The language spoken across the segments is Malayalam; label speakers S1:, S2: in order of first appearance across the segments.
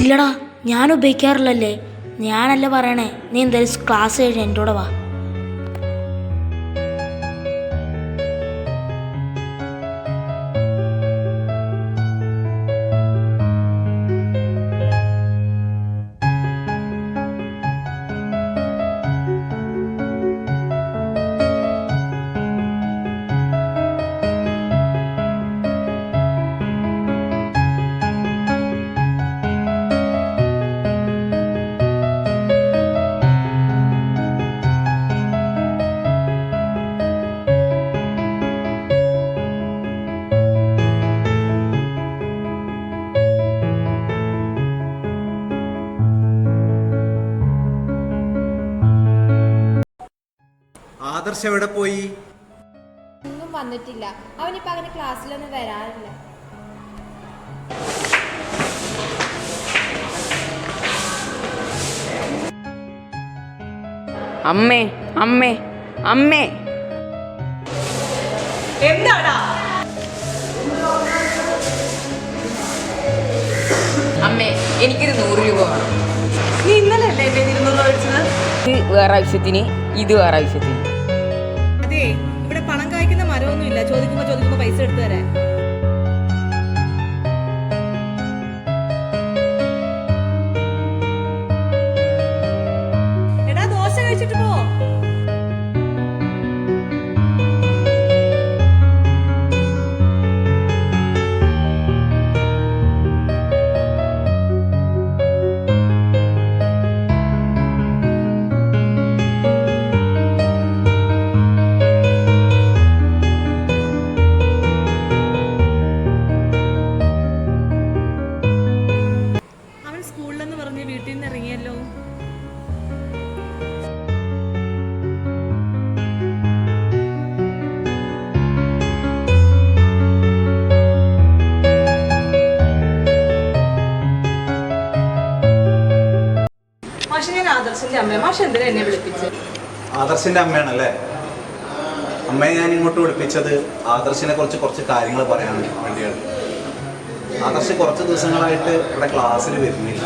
S1: ഇല്ലടാ, ഞാൻ ഉപയോഗിക്കാറില്ലല്ലേ. ഞാനല്ല പറയണേ. നീ എന്തായാലും ക്ലാസ് കഴിഞ്ഞ് എൻ്റെ കൂടെ വാ.
S2: ആദർശ് എവിടെ പോയി?
S3: ഒന്നും വന്നിട്ടില്ല. അവനിപ്പോ അങ്ങനെ ക്ലാസ്സിലൊന്നും വരാറില്ല.
S4: അമ്മേ അമ്മേ അമ്മേ,
S5: എന്താടാ?
S4: അമ്മേ എനിക്കൊരു 100 രൂപ വേണം.
S5: നീ ഇന്നലെ അല്ലേ എന്റെ 200 മേടിച്ചത്?
S4: ഇത് വേറെ ആവശ്യത്തിന്, ഇത് വേറെ ആവശ്യത്തിന്.
S5: അതെ, ഇവിടെ പണം കായ്ക്കുന്ന മരമൊന്നും ഇല്ല. ചോദിക്കുമ്പോ പൈസ എടുത്തു തരാൻ. എടാ, ദോശ കഴിച്ചിട്ട് പോ. സ്കൂളിലെന്ന് പറഞ്ഞ് വീട്ടിൽ നിന്ന് ഇറങ്ങിയല്ലോ. മാഷെ, ഞാൻ ആദർശിന്റെ അമ്മ. മാഷെ എന്തിനാ എന്നെ വിളിപ്പിച്ചത്?
S2: ആദർശിന്റെ അമ്മയാണല്ലേ? അമ്മയെ ഞാൻ ഇങ്ങോട്ട് വിളിപ്പിച്ചത് ആദർശിനെ കുറിച്ച് കുറച്ച് കാര്യങ്ങൾ പറയാൻ വേണ്ടിയാണ്. ആദർശ് കുറച്ച് ദിവസങ്ങളായിട്ട് ഇവിടെ ക്ലാസ്സിൽ വരുന്നില്ല.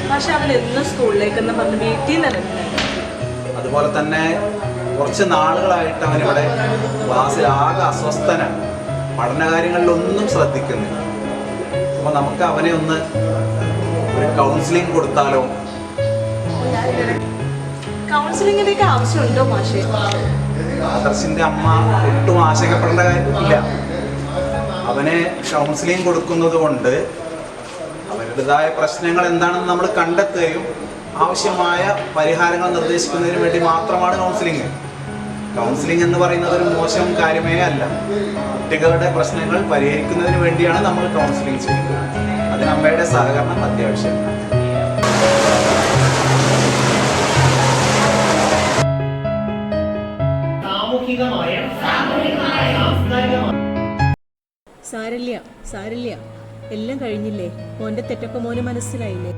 S5: പക്ഷെ അവൻ എന്നും സ്കൂളിലേക്കെന്ന് പറഞ്ഞ് വീട്ടിൽ നിന്ന് ഇറങ്ങില്ല.
S2: അതുപോലെ തന്നെ കുറച്ച് നാളുകളായിട്ട് അവനിവിടെ ക്ലാസ്സിൽ ആകെ അസ്വസ്ഥനാണ്. പഠനകാര്യങ്ങളിലൊന്നും ശ്രദ്ധിക്കുന്നില്ല. അപ്പോൾ നമുക്ക് അവനെ ഒന്ന് ഒരു കൗൺസിലിംഗ് കൊടുത്താലോ?
S5: കൗൺസിലിങ്ങിൻ്റെയൊക്കെ ആവശ്യമുണ്ടോ മാഷെ?
S2: ആദർശിന്റെ അമ്മ ഒട്ടും ആശങ്കപ്പെടേണ്ട കാര്യമില്ല. അവനെ കൗൺസിലിംഗ് കൊടുക്കുന്നത് കൊണ്ട് അവരുടേതായ പ്രശ്നങ്ങൾ എന്താണെന്ന് നമ്മൾ കണ്ടെത്തുകയും ആവശ്യമായ പരിഹാരങ്ങൾ നിർദ്ദേശിക്കുന്നതിന് വേണ്ടി മാത്രമാണ് കൗൺസിലിംഗ്. കൗൺസിലിംഗ് എന്ന് പറയുന്നത് ഒരു മോശം കാര്യമേ അല്ല. കുട്ടികളുടെ പ്രശ്നങ്ങൾ പരിഹരിക്കുന്നതിന് വേണ്ടിയാണ് നമ്മൾ കൗൺസിലിംഗ് ചെയ്യുന്നത്. അതിന് അമ്മയുടെ സഹകരണം അത്യാവശ്യമാണ്.
S5: സാരില്ല, എല്ലാം കഴിഞ്ഞില്ലേ. മോന്റെ തെറ്റൊക്കെ മോന് മനസ്സിലായില്ലേ?